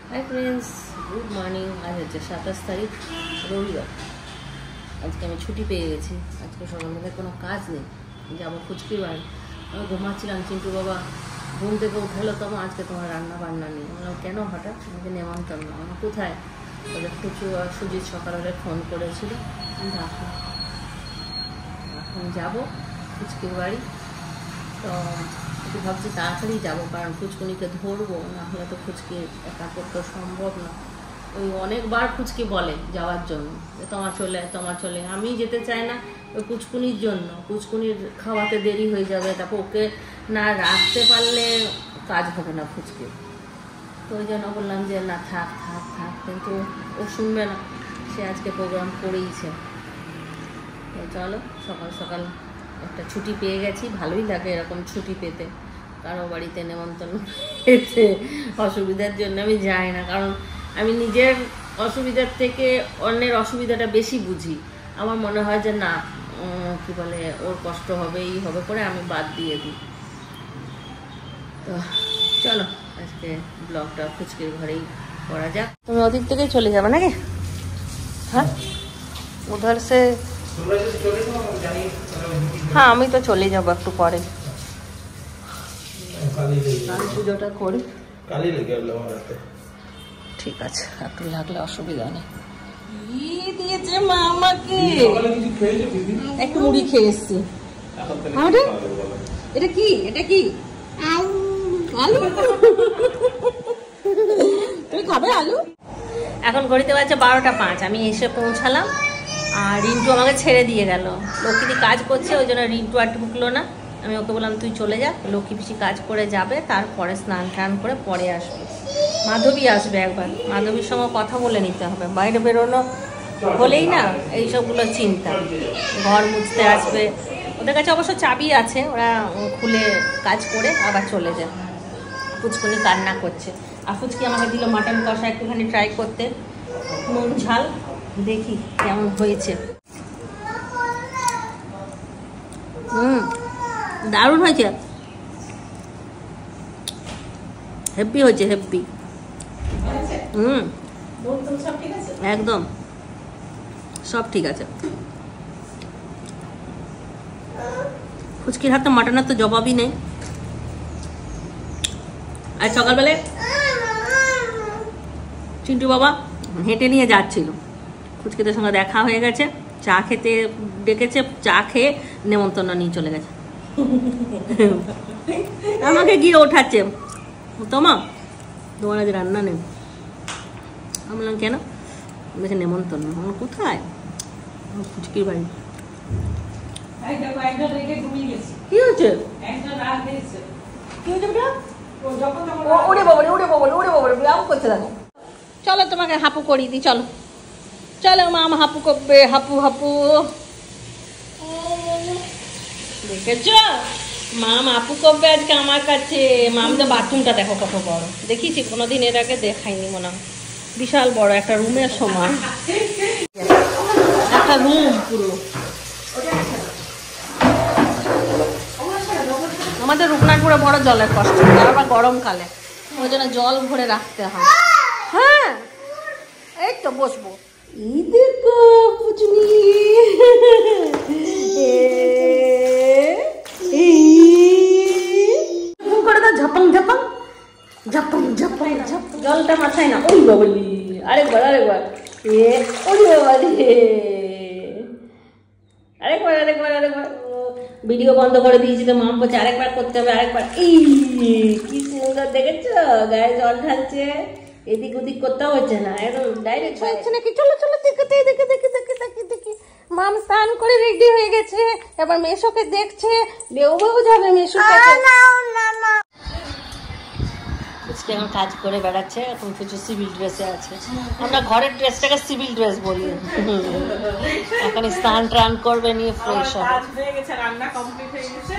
Hi friends, good morning. आज হচ্ছে 27 তারিখ রবিবার। আজকে আমি ছুটি পেয়ে গেছি। আজকে সকালবেলা কোনো কাজ নেই, যাবো ফুচকির বাড়ি। আমি ঘুমাচ্ছিলাম, চিন্টু বাবা ঘুম থেকে উঠালো, তখন আজকে তোমার রান্না বান্না নেই। আমরা কেন হঠাৎ আমাকে নেমন্তন্ন? আমরা কোথায়? ওদের ফুচু আর সুজিত সকালবেলা ফোন করেছিল। এখন যাবো ফুচকির বাড়ি। তো একটু ভাবছি তাড়াতাড়ি যাবো, কারণ ফুচকুনিকে ধরবো, না হলে তো ফুচকি একা করতে সম্ভব না। ওই অনেকবার ফুচকি বলে যাওয়ার জন্য, যে তোমার চলে। আমি যেতে চাই না ওই ফুচকুনির জন্য। ফুচকুনির খাওয়াতে দেরি হয়ে যাবে, তারপর ওকে না রাখতে পারলে কাজ হবে না ফুচকি। তো ওই জন্য বললাম যে না থাক, কিন্তু ও শুনবে না। সে আজকে প্রোগ্রাম করেইছে। তো চলো, সকাল সকাল একটা ছুটি পেয়ে গেছি। ভালোই লাগে এরকম ছুটি পেতে। কারো বাড়িতে নেমন্তন্ন পেতে অসুবিধার জন্য আমি যাই না, কারণ আমি নিজের অসুবিধার থেকে অন্যের অসুবিধাটা বেশি বুঝি। আমার মনে হয় যে না, কি বলে, ওর কষ্ট হবে, এই হবে করে আমি বাদ দিয়ে দিই। তো চলো, আজকে ব্লগটা ফুচকির ঘরেই করা যাক। তুমি ওদিক থেকে চলে যাবে নাকি? হ্যাঁ, উধার সে। হ্যাঁ, আমি তো চলে যাবো একটু পরে। পুজোটা করি, ঠিক আছে, একটু লাগলে অসুবিধা নেই। দিয়েছে মা আমাকে, একটু মুড়ি খেয়ে এসছি। এটা কি আলু? তুমি খাবে আলু? এখন ঘড়িতে বাজছে 12টা 5। আমি এসে পৌঁছালাম, আর রিন্টু আমাকে ছেড়ে দিয়ে গেল। লক্ষ্মী কাজ করছে, ওই জন্য রিন্টু আর ঢুকলো না। আমি ওকে বললাম তুই চলে যা, লক্ষ্মী পিসি কাজ করে যাবে, তারপরে স্নান টান করে পরে আসবে। মাধবী আসবে একবার, মাধবীর সঙ্গে কথা বলে নিতে হবে। বাইরে বেরোনো হলেই না এইসবগুলো চিন্তা। ঘর মুছতে আসবে, ওদের কাছে অবশ্য চাবি আছে, ওরা খুলে কাজ করে আবার চলে যায়। ফুচকুনি কান্না করছে, আর ফুচকি আমাকে দিল মাটন কষা একটুখানি ট্রাই করতে, নুন ঝাল, দেখি কেমন হয়েছে। দারুণ হয়েছে, হেব্বি হয়েছে, হেব্বি। একদম সব ঠিক আছে। ফুচকির হাতে মাটনের তো জবাবই নেই। আর সকালবেলায় চিন্টু বাবা হেঁটে নিয়ে যাচ্ছিল, ফুচকিদের সঙ্গে দেখা হয়ে গেছে, চা খেতে ডেকেছে, চা খেয়ে নেমন্তন্ন নিয়ে চলে গেছে। আমাকে গিয়ে ওঠাচ্ছে, তোমার আজ রান্না নেই। আমি বললাম কেন? বলছে নেমন্তন্ন। আমার কোথায়? ফুচকির বাড়ি। কি হয়েছে? চলো তোমাকে হাপু করিয়ে দিই, চলো চলো। মাম হাপু করবে, হাপু। দেখেছ, মাম আপু করবে আজকে আমার কাছে। মামদের বাথরুমটা দেখো কত বড়, দেখিয়েছি কোনোদিন এর আগে দেখাইনি মনে হয়। বিশাল বড় একটা রুমের সমান, একটা রুম পুরো। আমাদের রূপনাথপুরে বড় জলের কষ্ট, আবার গরমকালে, ওই জন্য জল ভরে রাখতে হয়। হ্যাঁ, এই তো বসবো। এই দেখো পুচনি, করে দাও, ঝাপাং। জলটা মাথায় না। ওই বাবলি, আরেকবার। ওই বাবালি, আরেকবার। ভিডিও বন্ধ করে দিয়েছি তো, মাম বলছে আরেকবার করতে হবে, আরেকবার। এই কি সুন্দর দেখেছো, গায়ে জল ঢালছে, এদিক ওদিক করতেও হচ্ছে না, একদম ডাইরেক্ট হচ্ছে নাকি। চলো দেখি। মাম স্নান করে রেডি হয়ে গেছে, এবার মেশোকে দেখছে, বেউ যাবে মেশোর কাছে। এখন কাজ করে বেড়াচ্ছে, এখন কিছু সিভিল ড্রেসে আছে। আমরা ঘরের ড্রেসটাকে সিভিল ড্রেস বলি। এখন স্নান টান করবে, নিয়ে ফ্রেশ হবে। রান্না কমপ্লিট হয়ে গেছে,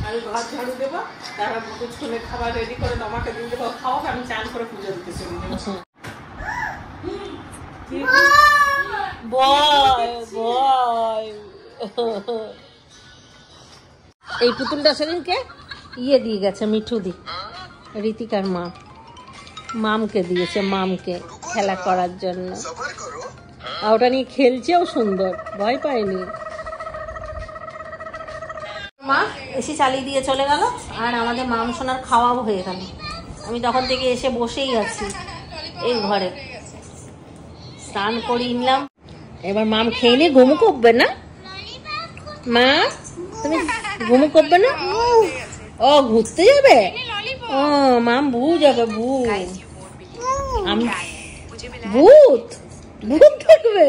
আমি ঘর ঝাড়ু দেবো, তারপর ফুচকুনের খাবার রেডি করে তোমাকে দিয়ে দেবো, খাওয়াবে, আমি চান করে পুজো দিতে চলে যাবো। বয় এই পুতুলটা সেদিনকে ইয়ে দিয়ে গেছে, মিঠু দি, ঋতিকার মা। মামকে দিয়েছে, মামকে খেলা করার জন্য। আর ওটা নিয়ে খেলছেও সুন্দর, ভয় পায়নি। মা এসে চালিয়ে দিয়ে চলে গেল, আর আমাদের মাম সোনার খাওয়াও হয়ে গেল। আমি তখন থেকে এসে বসেই আছি এই ঘরে, স্নান করে নিলাম। এবার মাম খেয়ে নিয়ে ঘুমু করবে না? মা তুমি ঘুমু করবে না? ও ঘুরতে যাবে? ও মাম ভূ যাবে, ভূ। আমি ভূত ভূত দেখবে?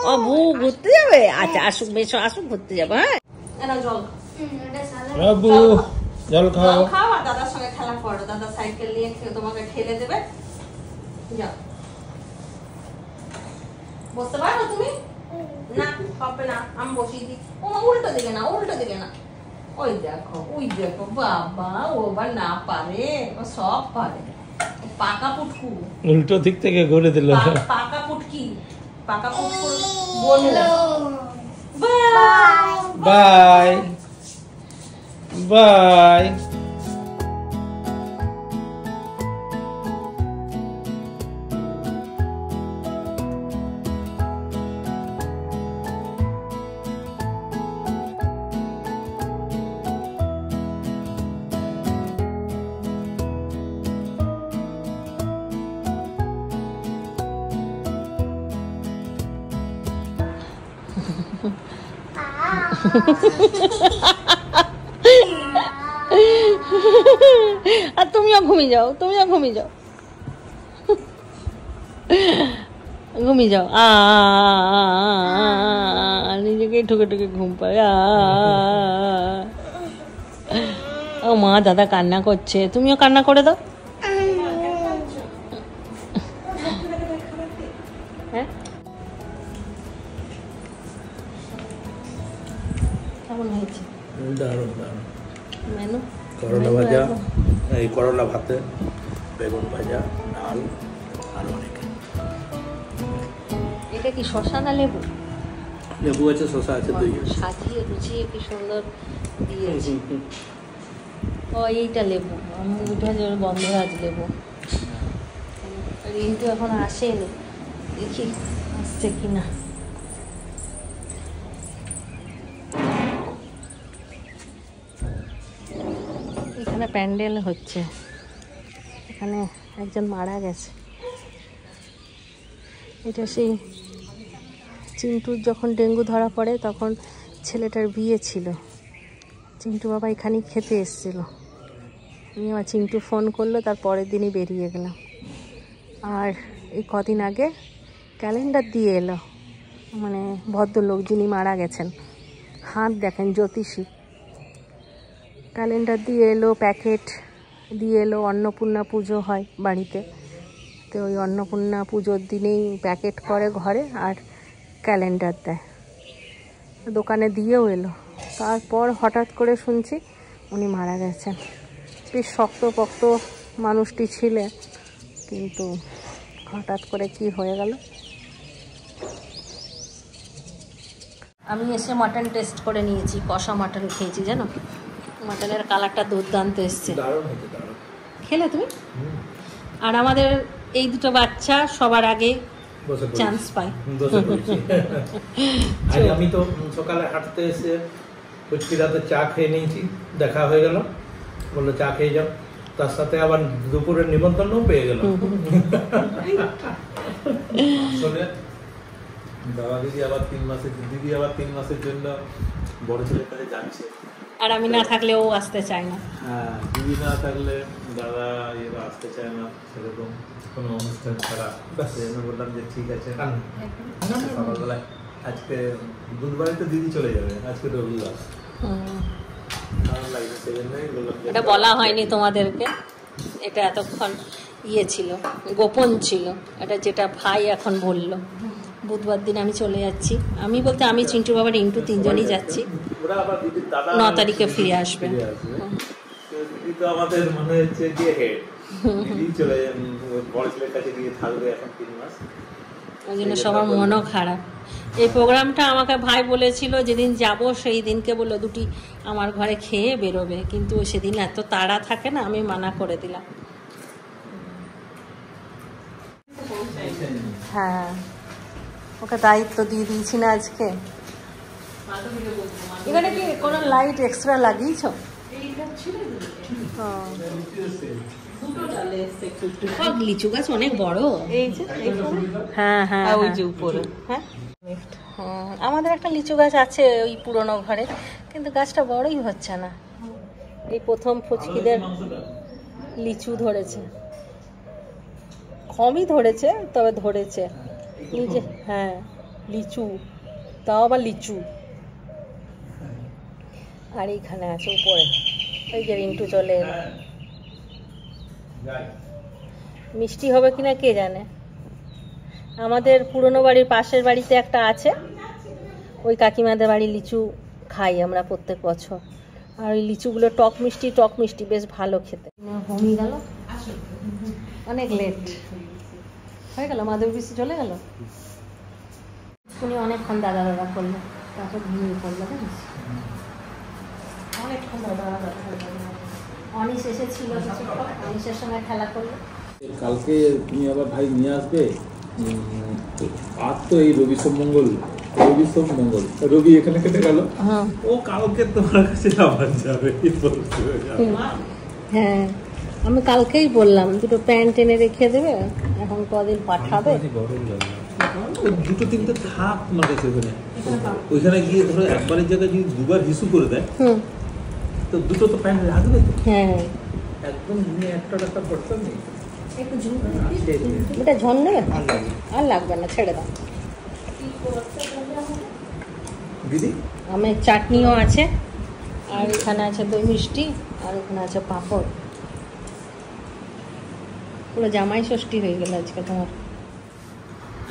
ও ভূ ঘুরতে যাবে? আচ্ছা আসুক, বেশ আসুক, ঘুরতে যাবে। হ্যাঁ জল জল খাও, খাও আর দাদার সঙ্গে খেলা করো। দাদা সাইকেল নিয়ে তোমাকে ঠেলে দেবে। যাও, বসতে পারো তুমি? না হবে না, আমি বসিয়ে দিই। ও উল্টো দিকে না, উল্টো দিকে না। ওই দেখো, ওই দেখো, বাবা ও আবার না পারে, ও সব পারে। পাকা পুটকু, উল্টো দিক থেকে ঘুরে দিল। পাকা পুটকি, পাকা পুটকু বললো। Bye bye. আর তুমিও ঘুমিয়ে যাও, তুমিও ঘুমিয়ে যাও, ঘুমিয়ে যাও। নিজেকে ঠুকে ঠুকে ঘুম পায়। ও মা, দাদা কান্না করছে, তুমিও কান্না করে দাও। হ্যাঁ কেমন হয়েছে? দারুণ দারুণ মেনু করলা ভাজা, এই করলা ভাতে, বেগুন ভাজা, ডাল আর অনেক। এটা কি শসা না লেবু? লেবু আছে, শসা আছে, দই আছে। সাজিয়ে গুছিয়ে কি সুন্দর দিয়েছি। ও এইটা লেবু, আমি উঠে যাবে গন্ধরাজ লেবু। রিন্টু এখন আসেনি, দেখি আসছে কিনা। এখানে প্যান্ডেল হচ্ছে, এখানে একজন মারা গেছে। এটা সেই চিন্টুর যখন ডেঙ্গু ধরা পড়ে তখন ছেলেটার বিয়ে ছিল, চিন্টু বাবা এখানেই খেতে এসেছিল। আমি আমার চিন্টু ফোন করলো, তার পরের দিনই বেরিয়ে গেলাম। আর এই কদিন আগে ক্যালেন্ডার দিয়ে এলো, মানে ভদ্রলোক যিনি মারা গেছেন, হাত দেখেন জ্যোতিষী, ক্যালেন্ডার দিয়ে এলো, প্যাকেট দিয়ে এলো। অন্নপূর্ণা পুজো হয় বাড়িতে, তো ওই অন্নপূর্ণা পুজোর দিনেই প্যাকেট করে ঘরে আর ক্যালেন্ডার দেয়। দোকানে দিয়েও এলো। তারপর হঠাৎ করে শুনছি উনি মারা গেছেন। বেশ শক্তপোক্ত মানুষটি ছিলেন, কিন্তু হঠাৎ করে কি হয়ে গেল। আমি এসে মাটন টেস্ট করে নিয়েছি, কষা মাটন খেয়েছি, জানো মাটনের কালারটা দুর্দান্ত এসছে। খেলে তুমি? আর আমাদের এই দুটো বাচ্চা সবার আগে চান্স পায়। আমি তো সকালে হাঁটতে এসে ফুচকি রাতে চা খেয়ে নিয়েছি, দেখা হয়ে গেল, বললো চা খেয়ে যাও, তার সাথে আবার দুপুরের নিমন্ত্রণও পেয়ে গেল। আসলে দাদা দিদি আবার 3 মাসের, দিদি আবার 3 মাসের জন্য বড় ছেলের কাছে যাচ্ছে। আর আমি না থাকলে ও আসতে চায় না। হ্যাঁ, দিদি না থাকলে দাদা এরা আসতে চায় না, সেরকম কোনো অনুষ্ঠান ছাড়া। আমি বললাম যে ঠিক আছে, সকালবেলায় আজকে বুধবারে তো দিদি চলে যাবে, আজকে রবিবার। এটা বলা হয়নি তোমাদেরকে, এটা এতক্ষণ ইয়ে ছিল, গোপন ছিল। এটা যেটা ভাই এখন বললো, বুধবার দিন আমি চলে যাচ্ছি। আমি বলতে আমি, চিন্টু বাবা, রিন্টু তিনজনই যাচ্ছি। 9 তারিখে ফিরে আসবে। আমাদের মনে হচ্ছে যে হেড দিদি চলে বড় ছেলের কাছে গিয়ে থাকবে এখন 3 মাস, ওই জন্য সবার মনও খারাপ। এই প্রোগ্রামটা আমাকে ভাই বলেছিল যেদিন যাব সেই দিনকে বললো দুটি আমার ঘরে খেয়ে বেরোবে, কিন্তু সেদিন এত তাড়া থাকে না, আমি মানা করে দিলাম। হ্যাঁ, ওকে দায়িত্ব দিয়ে দিয়েছি না আজকে। এখানে কি কোনো লাইট এক্সট্রা লাগিয়েছো? লিচু গাছ অনেক বড়। এই যে হ্যাঁ হ্যাঁ ওই যে উপরে। হ্যাঁ আমাদের একটা লিচু গাছ আছে ওই পুরনো ঘরে, কিন্তু গাছটা বড়ই হচ্ছে না। এই প্রথম ফুচকিদের লিচু ধরেছে, কমই ধরেছে তবে ধরেছে নিজে। হ্যাঁ লিচু, তাও আবার লিচু। আর এইখানে আছে উপরে, ওই যে রিন্টু চলে এলো। মিষ্টি হবে কিনা কে জানে। আমাদের পুরনো বাড়ির পাশের বাড়িতে একটা আছে, ওই কাকিমাদের বাড়ি লিচু খাই আমরা প্রত্যেক বছর। আর ওই লিচুগুলো টক মিষ্টি বেশ ভালো খেতে। হমি গেল, অনেক লেট হয়ে গেল, মাধবীসি চলে গেল। উনি অনেকক্ষণ দাদা করলো, তারপর ঘুমিয়ে পড়লো। জানিস অনেকক্ষণ দাদা অনিশ এসেছিল, অনিশের সঙ্গে খেলা করলো। কালকে তুমি আবার ভাই নিয়ে আসবে। আর তো এই রবি সোম মঙ্গল রবি এখানে কেটে গেল। ও কালকে তোমার কাছে আবার যাবে। হ্যাঁ আমি কালকেই বললাম দুটো প্যান্ট এনে রেখে দেবে, এখন কদিন পাঠাবে। দুটো তিনটে থাক তোমার কাছে ওখানে। ওইখানে গিয়ে ধরো একবারের জায়গায় যদি দুবার হিসু করে দেয় তো দুটো তো প্যান্ট লাগবে তো। হ্যাঁ একদম নিয়ে একটা পড়তে নেই। এটা ঝন নেবে, আর লাগবে না, ছেড়ে দাও। দিদি আমের চাটনিও আছে, আর এখানে আছে দই মিষ্টি, আর এখানে আছে পাঁপড়। পুরো জামাই ষষ্ঠী হয়ে গেল আজকে তোমার।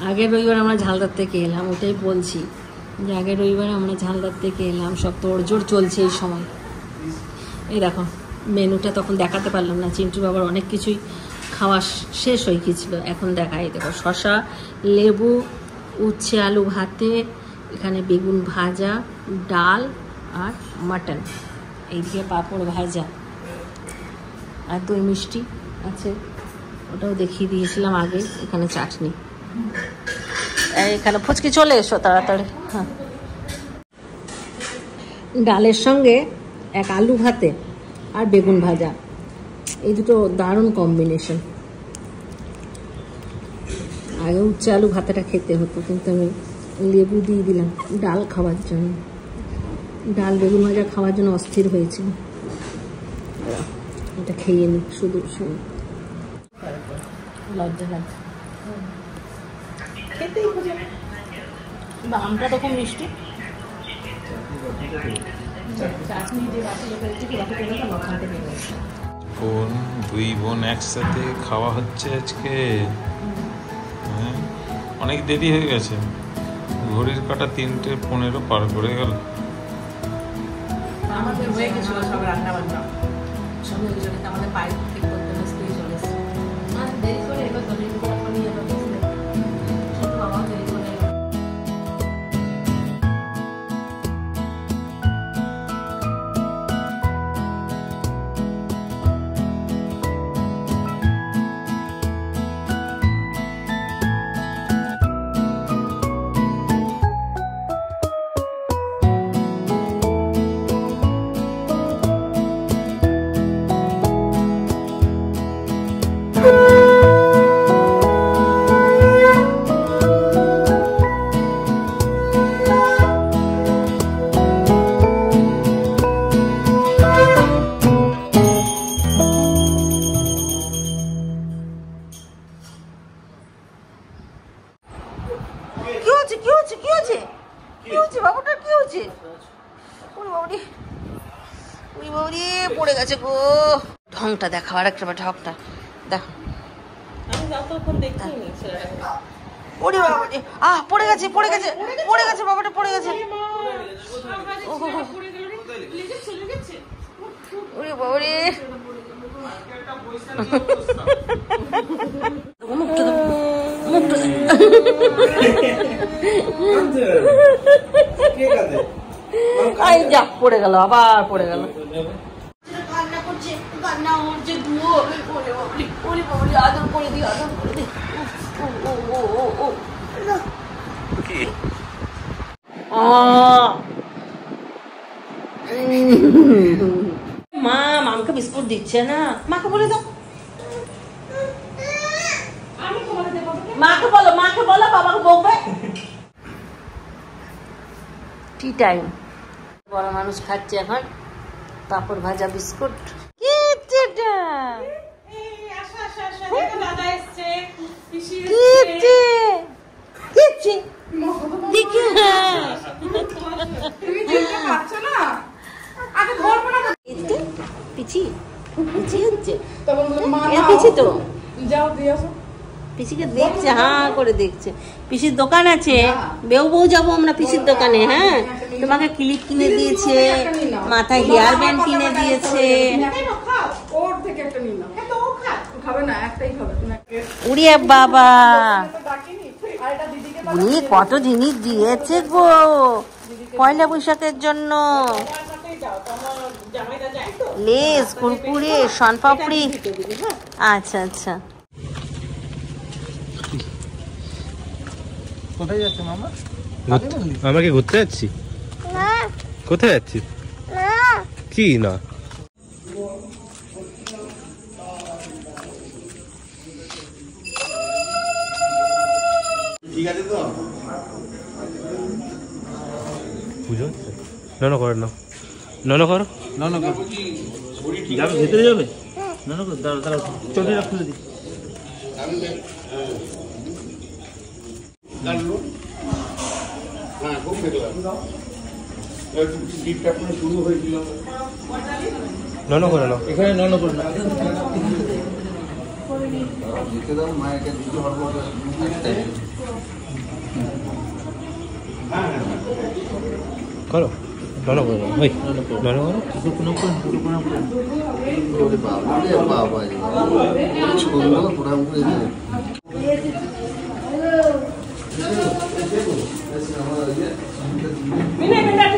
আগের রবিবার আমরা ঝালদার থেকে এলাম, ওটাই বলছি যে আগের রবিবার আমরা ঝালদার থেকে এলাম, সব তোড়জোড় চলছে এই সময়। এই দেখো মেনুটা তখন দেখাতে পারলাম না, চিন্টু বাবার অনেক কিছুই খাওয়া শেষ হয়ে গিয়েছিলো। এখন দেখাই দেখো, শশা, লেবু, উচ্ছে আলু ভাতে, এখানে বেগুন ভাজা, ডাল আর মাটন, এইদিকে পাঁপড় ভাজা আর দই মিষ্টি আছে, ওটাও দেখিয়ে দিয়েছিলাম আগে। এখানে চাটনি, এখানে ফুচকি চলে এসো তাড়াতাড়ি। হ্যাঁ ডালের সঙ্গে এক আলু ভাতে আর বেগুন ভাজা, এই দুটো দারুণ কম্বিনেশন। আগে উচ্ছে আলু ভাতাটা খেতে হতো, কিন্তু আমি লেবু দিয়ে দিলাম ডাল খাওয়ার জন্য। ডাল বেগুন ভাজা খাওয়ার জন্য অস্থির হয়েছিল। এটা খেয়ে নি শুধু শুধু, লজ্জা লাগছে খেতেই খুঁজে। আমটা তো খুব মিষ্টি। দুই বোন একসাথে খাওয়া হচ্ছে আজকে। হ্যাঁ অনেক দেরি হয়ে গেছে, ঘড়ির কাঁটা 3:15 পার করে গেল। আমাদের হয়ে গেছিল সব রান্না বান্না, সঙ্গে আমাদের বাইরে থেকে করতে বসতেই চলে এসেছে। দেরি করে এবার তো নিয়ে এবার বসলে বাবা দেরি করে। পড়ে গেছে গো, ঢংটা দেখো, আর একটা ঢংটা দেখো। ওরে বাবা, পড়ে গেছে বাবাটা, পড়ে গেছে। ওরে বাবা রে, যা পড়ে গেল, আবার পড়ে গেল। আদর করে দিও, আদর করে দিও। মা মামকে বিস্কুট দিচ্ছে না, মাকে বলে দাও, মাকে বলো বাবাকে বকবে। টি টাইম, বড় মানুষ খাচ্ছে এখন পাপড় ভাজা বিস্কুট। পিসিকে দেখছে, হ্যাঁ করে দেখছে। পিসির দোকান আছে, বেউ বউ যাবো আমরা পিসির দোকানে। হ্যাঁ, তোমাকে ক্লিপ কিনে দিয়েছে, মাথায় হেয়ার ব্যান্ড কিনে দিয়েছে। উড়িয়ে বাবা, উনি কত জিনিস দিয়েছে গো পয়লা বৈশাখের জন্য। লেস, কুরকুরে, শনপাপড়ি। আচ্ছা আচ্ছা। কোথায় যাচ্ছ মামা? আমাকে ঘুরতে যাচ্ছি। কোথায় যাচ্ছি? কি না ঠিক আছে তো পুজো না করো না করো যাবে ভেতরে যাবে না করো দাঁড়া চটিটা খুলে দিই। নন করে না এখানে নন করে না করো নন করে না ওই নন করো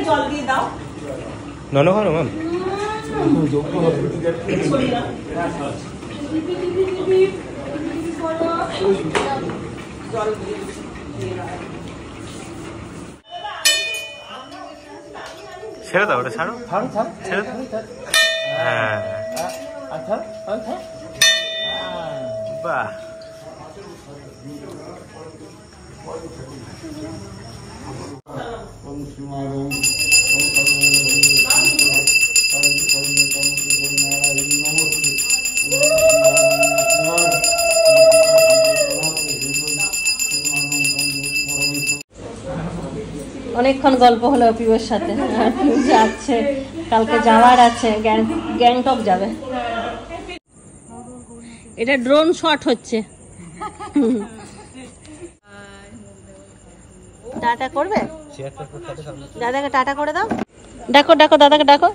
জল দিয়ে দাও। নন করো ম্যাম। ছেড়ে দাও, ওটা ছাড়ো, ছেড়ে দাও। হ্যাঁ বাহ, অনেকক্ষণ গল্প হলো পিউর সাথে। যাচ্ছে, কালকে যাওয়ার আছে, গ্যাংটক যাবে। এটা ড্রোন শট হচ্ছে। টাটা করবে, দাদাকে টাটা করে দাও। ডাকো ডাকো দাদাকে ডাকো।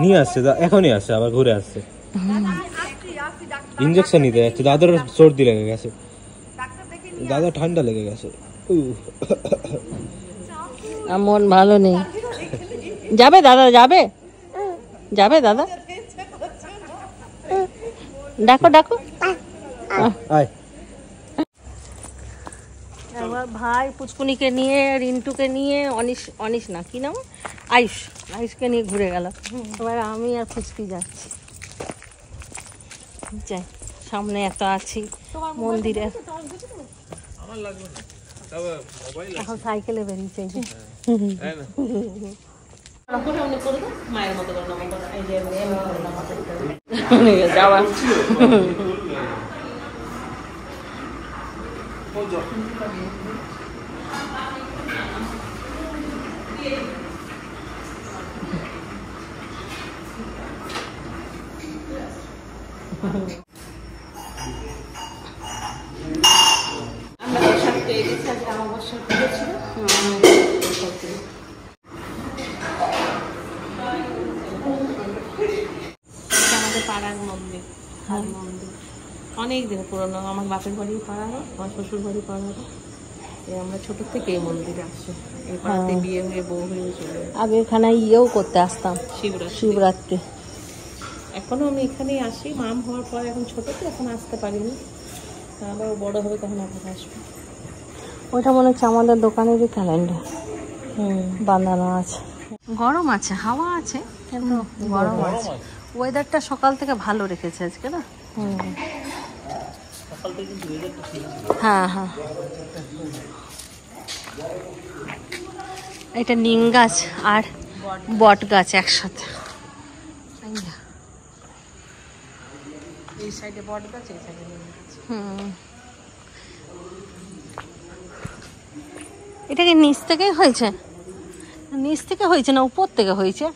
নিয়ে আসছে, এখনই আসছে, আবার ঘুরে আসছে। ইঞ্জেকশন নিতে যাচ্ছে, দাদার সর্দি লেগে গেছে, দাদা ঠান্ডা লেগে গেছে। মন ভালো নেই। যাবে দাদা, যাবে যাবে দাদা, ডাকো ডাকো। এবার ভাই পুচকুনিকে নিয়ে, রিন্টুকে নিয়ে, অনিশ না কি নাম, আয়ুষকে নিয়ে ঘুরে গেল। এবার আমি আর ফুচকি যাচ্ছি। যাই, সামনে এত আছি মন্দিরে, এখন সাইকেলে বেরিয়েছে। মায়ের মতো যাওয়া আমাদের পাড়ার মন্দির, অনেক দিন পুরনো। আমার বাপের বাড়ি পাড়ানো, আমার শ্বশুর বাড়ি পাড়ানো। আমরা ছোট থেকে এই মন্দিরে আসছি, এই পাড়াতে বিয়ে হয়ে বউ হয়ে চলে। আগে এখানে ইয়েও করতে আসতাম, শিবরাত্রি। এখনো আমি এখানেই আসি, মাম হওয়ার পর এখন ছোট তো, এখন আসতে পারিনি। আবার বড় হবে তখন আবার আসবো। ওটা মনে হচ্ছে আমাদের দোকানেরই ক্যালেন্ডার বাঁধানো আছে। গরম আছে, হাওয়া আছে কিন্তু গরম আছে। ওয়েদারটা সকাল থেকে ভালো রেখেছে আজকে না। হ্যাঁ হ্যাঁ, এটা নিম গাছ আর বট গাছ একসাথে। এই সাইডে বট গাছ, এই সাইডে নিম গাছ। এটা কি নিচ থেকেই হয়েছে? নিচ থেকে হয়েছে না উপর থেকে হয়েছে?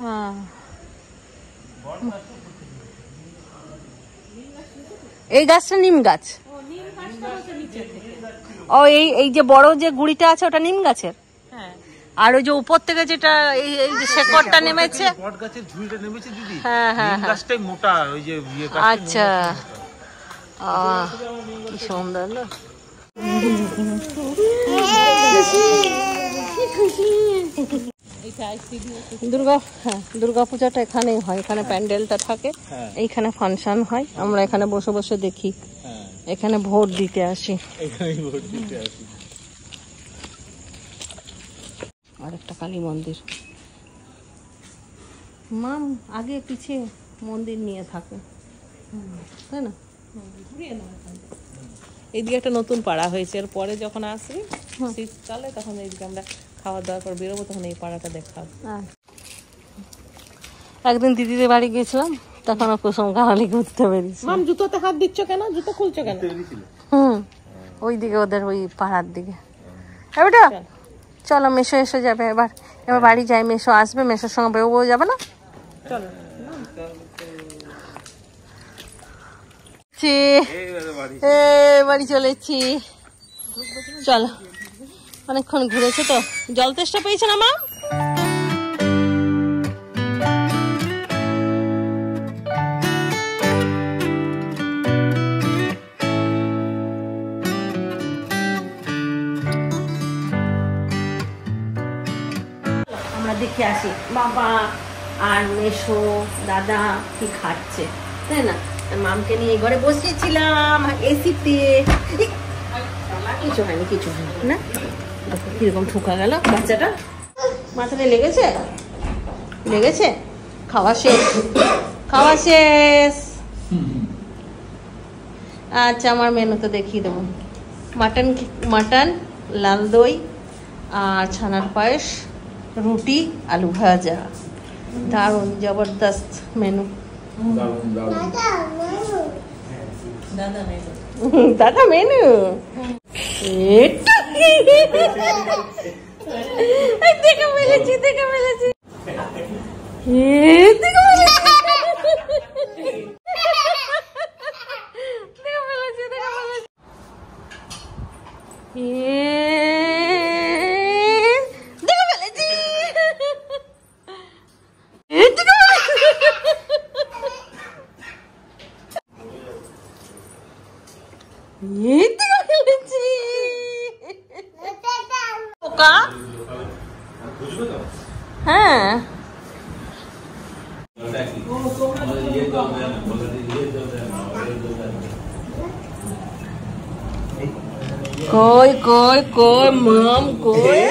হ্যাঁ, এই গাছটা নিম গাছ। ও এই যে বড় যে গুড়িটা আছে ওটা নিম গাছের। আর ওই যে উপর থেকে যেটা এই যে শেকড়টা নেমেছে, বট গাছের ঝুড়িটা নেমেছে দিদি। হ্যাঁ হ্যাঁ, নিম গাছটাই মোটা, ওই যে আচ্ছা, কি সুন্দর না। দুর্গা পূজাটা এখানেই হয়, এখানে প্যান্ডেলটা থাকে, এইখানে ফাংশন হয়, আমরা এখানে বসে বসে দেখি, এখানে ভোট দিতে আসি। আর একটা কালী মন্দির, মাম আগে পিছিয়ে মন্দির নিয়ে থাকে, তাই না? এইদিকে একটা নতুন পাড়া হয়েছে, এর পরে যখন আসি শীতকালে তখন এইদিকে আমরা খাওয়া দাওয়ার পর বেরোবো, তখন এই পাড়াটা দেখাবো। একদিন দিদিদের বাড়ি গেছিলাম, তখন কুসুম কাহালি ঘুরতে বেরিয়েছি। মাম জুতোতে হাত দিচ্ছ কেন? জুতো খুলছো কেন? ওইদিকে ওদের ওই পাড়ার দিকে। এবারটা চলো, মেশো এসে যাবে, এবার বাড়ি যাই, মেশো আসবে, মেশোর সঙ্গে বেরোবো, যাবে না? চলো, বাড়ি চলেছি, চলো। অনেকক্ষণ ঘুরেছে তো, জল তেষ্টা পেয়েছে না মা? আমরা দেখে আসি বাবা আর মেশো দাদা কি খাচ্ছে, তাই না? মামকে নিয়ে ঘরে বসেছিলাম এসিতে, কিছু হয়নি, কিছু হয়নি না। কিরকম ঠুকা গেল বাচ্চাটা, মাথাটা লেগেছে, লেগেছে। খাওয়া শেষ, খাওয়া শেষ। আচ্ছা, আমার মেনু তো দেখিয়ে দেবো। মাটন, লাল দই আর ছানার পায়েস, রুটি, আলু ভাজা। দারুণ জবরদস্ত মেনু। দাদা মেনু দেখে ফেলেছি, দেখে ফেলেছি, হ্যাঁ। কই কই কই মাম কই।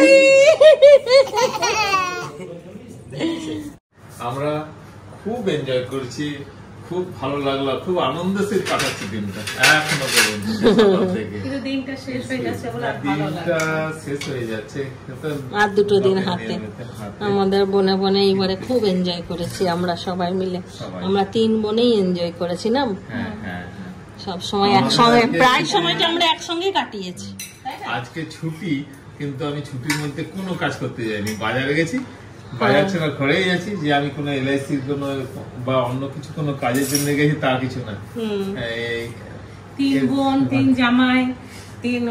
আমরা খুব এনজয় করছি, খুব ভালো লাগলো, খুব আনন্দের কাটাচ্ছি দিনটা এখনো পর্যন্ত। দিনটা শেষ হয়ে যাচ্ছে, আর দুটো দিন হাতে। আমাদের বনে বনে এইবারে খুব এনজয় করেছি আমরা সবাই মিলে। আমরা 3 বোনেই এনজয় করেছি না, সব সময় একসঙ্গে, প্রায় সময়টা আমরা একসঙ্গে কাটিয়েছি। আজকে ছুটি, কিন্তু আমি ছুটির মধ্যে কোনো কাজ করতে যাইনি, বাজারে গেছি, বাজার ছাড়া ঘরেই আছি। যে আমি কোনো এলআইসির কোনো বা অন্য কিছু কোনো কাজের জন্য গেছি তা কিছু না। 3 বোন, 3 জামাই, 3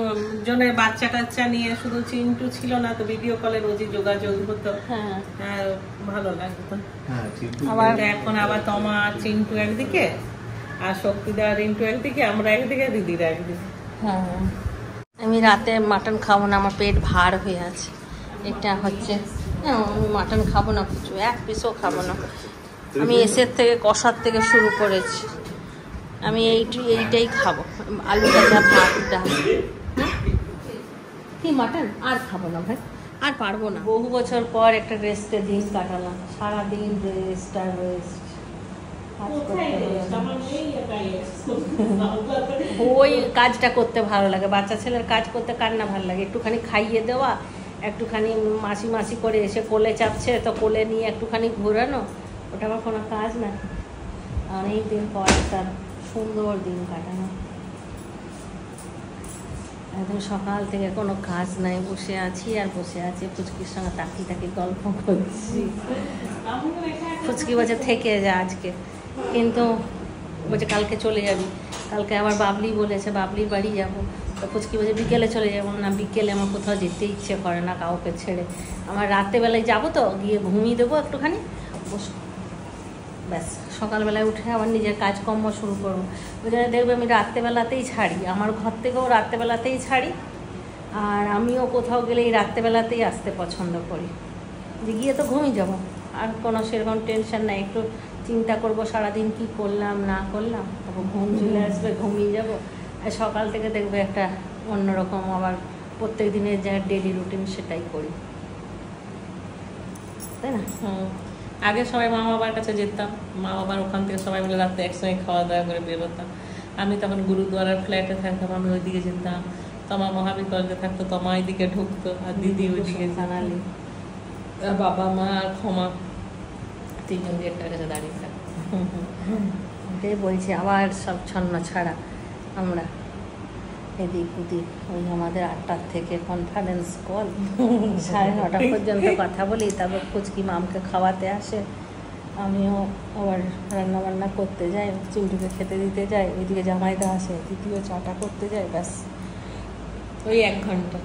জনের বাচ্চা কাচ্চা নিয়ে, শুধু চিন্টু ছিল না তো, ভিডিও কলে রোজই যোগাযোগ হতো, ভালো লাগতো। আবার এখন আবার তোমার চিন্টু একদিকে আর শক্তিদা রিন্টু একদিকে, আমরা একদিকে, দিদিরা একদিকে। আমি রাতে মাটন খাবো না, আমার পেট ভার হয়ে আছে। এটা হচ্ছে আমি মাটন খাবো না, কিছু 1 পিসও খাবো না। আমি এসের থেকে কষার থেকে শুরু করেছি। আমি এইটাই খাবো, আলু ভাজা, ভাত, ডাল। কি মাটন আর খাবো না ভাই, আর পারবো না। বহু বছর পর একটা রেস্টে দিন কাটালাম, সারাদিন রেস্ট আর রেস্ট। ওই কাজটা করতে ভালো লাগে, বাচ্চা ছেলের কাজ করতে কার না ভালো লাগে। একটুখানি খাইয়ে দেওয়া, একটুখানি মাসি মাসি করে এসে কোলে চাপছে তো কোলে নিয়ে একটুখানি ঘোরানো, ওটা আমার কোনো কাজ না। অনেক দিন পর একটা সুন্দর দিন কাটানো। একদম সকাল থেকে কোনো কাজ নাই, বসে আছি আর বসে আছি, ফুচকির সঙ্গে তাকি গল্প করছি। ফুচকি বলছে থেকে যা আজকে, কিন্তু বলছে কালকে চলে যাবি। কালকে আবার বাবলি বলেছে বাবলির বাড়ি যাবো, তো ফুচকি বলছে বিকেলে চলে যাবো না। বিকেলে আমার কোথাও যেতে ইচ্ছে করে না কাউকে ছেড়ে। আমার রাত্রেবেলায় যাবো তো, গিয়ে ঘুমিয়ে দেবো একটুখানি, ব্যাস সকালবেলায় উঠে আবার নিজের কাজকর্ম শুরু করবো। ওই জন্য দেখবে আমি রাত্রেবেলাতেই ছাড়ি, আমার ঘর থেকেও রাত্রেবেলাতেই ছাড়ি। আর আমিও কোথাও গেলে এই রাত্রেবেলাতেই আসতে পছন্দ করি, যে গিয়ে তো ঘুমিয়ে যাবো, আর কোনো সেরকম টেনশন নাই। একটু চিন্তা করবো সারাদিন কি করলাম না করলাম, তারপর ঘুম চলে আসবে, ঘুমিয়ে যাবো। আর সকাল থেকে দেখবে একটা অন্যরকম আবার প্রত্যেক দিনের যা ডেলি রুটিন সেটাই করি, তাই না? আগে সবাই মা বাবার কাছে যেতাম, মা বাবার ওখান থেকে সবাই মিলে রাত্রে একসঙ্গে খাওয়া দাওয়া করে বেরোতাম। আমি তখন গুরুদুয়ারার ফ্ল্যাটে থাকতাম, আমি ওইদিকে যেতাম। তোমা মহাবিদ্যালয়ে থাকতো, তোমা ওইদিকে ঢুকতো, আর দিদি ওইদিকে জানালি। বাবা মা আর ক্ষমা তিনজন গেটটার কাছে দাঁড়িয়ে থাকতো। ওটাই বলছি, আবার সব ছন্ন ছাড়া আমরা এদিক ওদিক। ওই আমাদের 8টার থেকে কনফারেন্স কল, 9:30 পর্যন্ত কথা বলি। তারপর ফুচকি মামকে খাওয়াতে আসে, আমিও আবার রান্নাবান্না করতে যাই, চিমটুকে খেতে দিতে যাই। ওইদিকে জামাইদা আসে, দিদিও চাটা করতে যায়, ব্যাস ওই 1 ঘন্টা।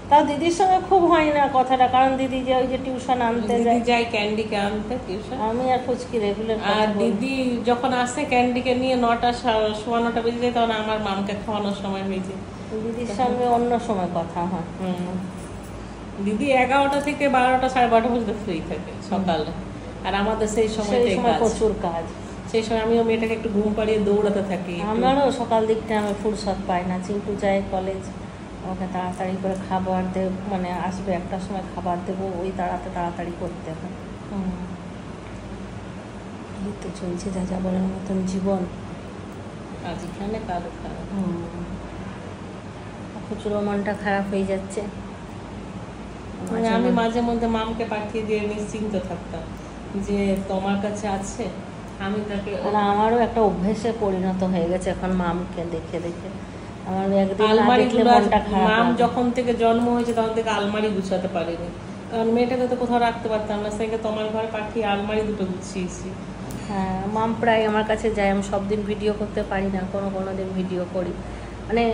তাও দিদির সঙ্গে খুব হয় না কথাটা, কারণ দিদি যে ওই যে টিউশন আনতে যায়, ক্যান্ডিকে আনতে টিউশন। আমি আর ফুচকি রেগুলার। আর দিদি যখন আসে ক্যান্ডিকে নিয়ে 9টা 9:15 বেজে যায়, তখন আমার মামকে খাওয়ানোর সময় হয়ে যায়। দিদির সঙ্গে অন্য সময় কথা হয়। দিদি 11টা থেকে 12টা 12:30 পর্যন্ত ফ্রি থাকে সকালে, আর আমাদের সেই সময় প্রচুর কাজ। সেই সময় আমিও মেয়েটাকে একটু ঘুম পাড়িয়ে দৌড়াতে থাকি। আমারও সকাল দিকটা আমি ফুরসত পাই না। চিন্টু যায় কলেজ, ওকে তাড়াতাড়ি করে খাবার দেব, মানে আসবে 1টার সময় খাবার দেবো, ওই তাড়াতাড়ি করতে হয়। এই তো চলছে যা যা বলার মতন জীবন। আজ এখানে কারো খারাপ, প্রচুর মনটা খারাপ হয়ে যাচ্ছে। আমি মাঝে মধ্যে মামকে পাঠিয়ে দিয়ে নিশ্চিন্ত থাকতাম যে তোমার কাছে আছে। আমি তাকে, আমারও একটা অভ্যেসে পরিণত হয়ে গেছে এখন মামকে দেখে দেখে। আমার মাম যখন থেকে জন্ম হয়েছে তখন থেকে আলমারি গুছাতে পারিনি, কারণ মেয়েটাকে তো কোথাও রাখতে পারতাম না। সেটাকে তোমার ঘরে পাঠিয়ে আলমারি দুটো গুছিয়েছি। হ্যাঁ, মাম প্রায় আমার কাছে যায়। আমি সব দিন ভিডিও করতে পারি না, কোনো দিন ভিডিও করি। মানে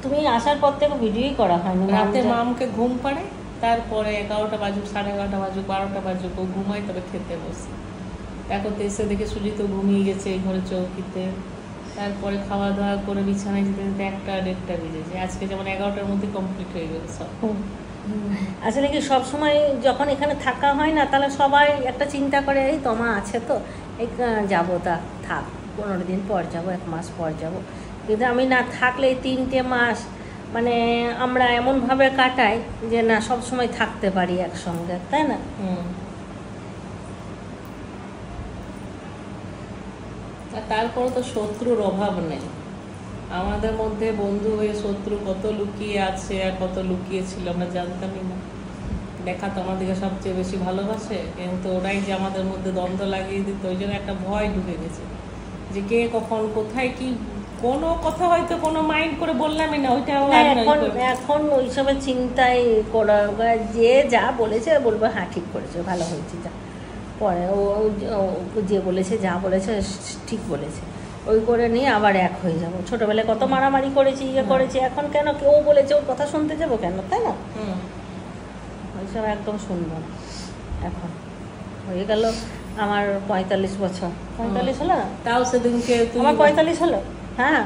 তুমি আসার পর থেকে ভিডিওই করা হয়নি। রাতে মামকে ঘুম পাড়ে, তারপরে 11টা বাজুক, 11:30 বাজুক, 12টা বাজুক, ও ঘুমাই, তবে খেতে বসে। এখন তো এসে দেখে সুজিত ঘুমিয়ে গেছে এই ঘরে চৌকিতে। তারপরে খাওয়া দাওয়া করে বিছানায় যেতে যেতে 1টা 1:30 বেজেছে। আজকে যেমন 11টার মধ্যে কমপ্লিট হয়ে গেল সব। আসলে কি সবসময় যখন এখানে থাকা হয় না, তাহলে সবাই একটা চিন্তা করে, এই তোমা আছে তো এই যাবো, তা থাক, 15 দিন পর যাবো, 1 মাস পর যাবো। কিন্তু আমি না থাকলে এই 3টে মাস মানে আমরা এমনভাবে কাটাই যে না সব সময় থাকতে পারি একসঙ্গে, তাই না? তারপরে তো শত্রুর অভাব নেই আমাদের মধ্যে। বন্ধু হয়ে শত্রু কত লুকিয়ে আছে আর কত লুকিয়ে ছিল আমরা জানতামই না। দেখা তো আমাদেরকে সবচেয়ে বেশি ভালোবাসে, কিন্তু ওরাই যে আমাদের মধ্যে দ্বন্দ্ব লাগিয়ে দিত, ওই জন্য একটা ভয় ঢুকে গেছে যে কে কখন কোথায় কি। কোনো কথা হয়তো কোনো মাইন্ড করে বললামই না, ওইটা এখন ওইসবের চিন্তায় করা, যে যা বলেছে বলবো হ্যাঁ ঠিক করেছে, ভালো হয়েছে, যা পরে ও যে বলেছে যা বলেছে ঠিক বলেছে, ওই করে নিয়ে আবার এক হয়ে যাবো। ছোটবেলায় কত মারামারি করেছি, ইয়ে করেছি, এখন কেন কেউ বলেছে ওর কথা শুনতে যাবো কেন, তাই না? ওইসব একদম শুনবো না। এখন হয়ে গেল আমার 45 বছর। 45 হলো না? তাও সেদিনকে আমার 45 হলো। হ্যাঁ,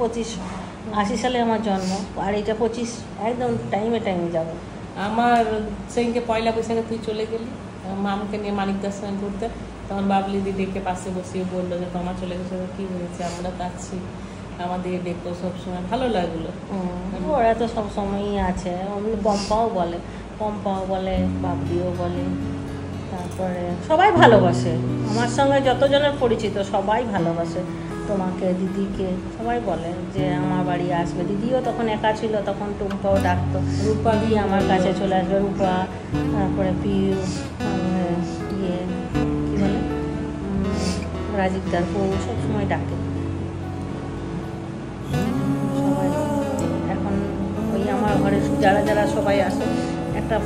25 সালে আমার জন্ম, আর এটা 25, একদম টাইমে যাবো। আমার সেদিনকে পয়লা বৈশাখে তুই চলে গেলি মামকে নিয়ে মানিকদার সঙ্গে ঘুরতে, তখন বাবলি দিদিকে পাশে বসিয়ে বললো যে তোমার চলে গেছে, কি হয়েছে, আমরা তো আছি, আমাদের দেখো সবসময়, ভালো লাগলো। ওরা তো সবসময়ই আছে, অমনি পম্পাও বলে বাবলিও বলে, তারপরে সবাই ভালোবাসে, আমার সঙ্গে যতজনের পরিচিত সবাই ভালোবাসে, তোমাকে দিদিকে সবাই বলে যে আমার বাড়ি আসবে। দিদিও তখন একা ছিল, তখন টুম্পাও ডাকতো, রূপা দিয়ে আমার কাছে চলে আসবে, রূপা, তারপরে পিউ, ইয়ে কী বলে রাজীবদার বউ, সবসময় ডাকে সবাই। এখন ওই আমার ঘরে যারা যারা সবাই আসে একটা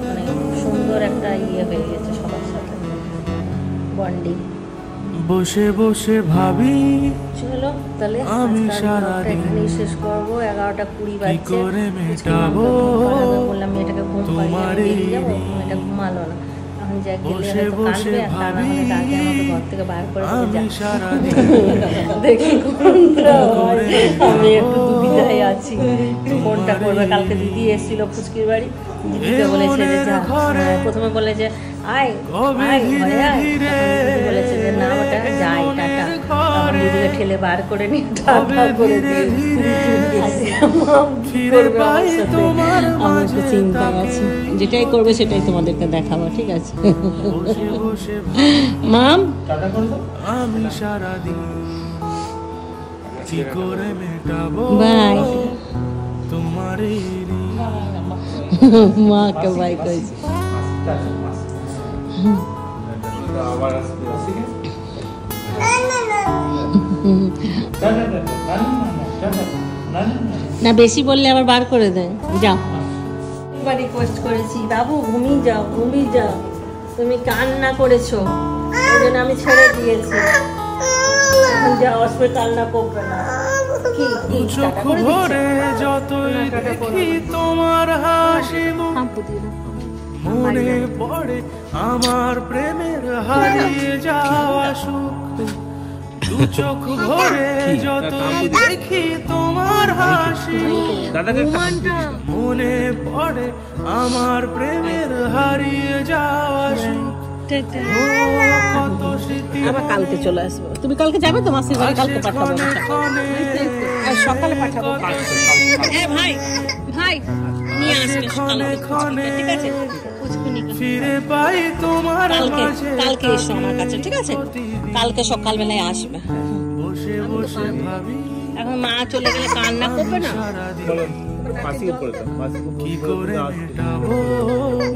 মানে সুন্দর একটা ইয়ে হয়ে গেছে সবার সাথে, বন্ডিং। বসে বসে ভাবি চলো তাহলে এখানেই শেষ করবো, 11:20 বাজছে। বললাম মেয়েটাকে ঘুম পাড়িয়ে যাবো, মেয়েটা ঘুমালো না, এখন যা গেলে কাঁদবে, আর তা না হলে তাকে আমাকে ঘর থেকে বার করে দেখি আমি একটু দুবিধায় আছি কোনটা করবে। কালকে দিদি এসেছিল ফুচকির বাড়ি, দিদিকে বলেছে যে যা, প্রথমে বলে যে আয় ঘরে আয়, দিদি বলেছে যে না ওটা যাই টাটা, তখন দিদিকে ঠেলে বার করে নিয়ে টাটা করে দিয়ে আমার একটু চিন্তা আছে, যেটাই করবে সেটাই তোমাদেরকে দেখাবো, ঠিক আছে মাম? আমি সারাদিন কি করে মেটাবো বাই তোমার মাকে বাই করেছি। না বেশি বললে আবার বার করে দেয়, যাও। একবার রিকোয়েস্ট করেছি বাবু ঘুমিয়ে যাও, তুমি কান্না করেছো, ওই জন্য আমি ছেড়ে দিয়েছি, এখন যা আসবে কান্না করবে না। চোখ ভরে যতই দেখি তোমার হাসি, মনে পড়ে আমার প্রেমের হারিয়ে যাওয়া সুখ। দু চোখ ভরে যতই দেখি তোমার হাসি, মনে পড়ে আমার প্রেমের হারিয়ে যাওয়া সুখ। আবার কালকে চলে আসবো, তুমি কালকে যাবে তো মাসির বাড়ি? কালকে পাঠাবো, সকালে পাঠাবো। ভাই নিয়ে আসবে সকালে, ঠিক আছে? ফিরে পাই তোমার কালকে এসো আমার কাছে, ঠিক আছে? কালকে সকালবেলায় আসবে। এখন মা চলে গেলে কান্না করবে না?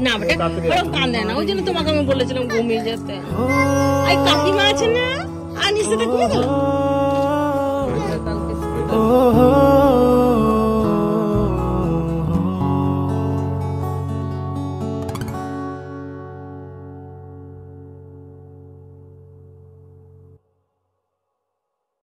না বেটা কান্দে না, ওই জন্য তোমাকে আমি বলেছিলাম ঘুমিয়ে যেতে। কাকিমা আছে না, আনিস ঘুমিয়ে গেল।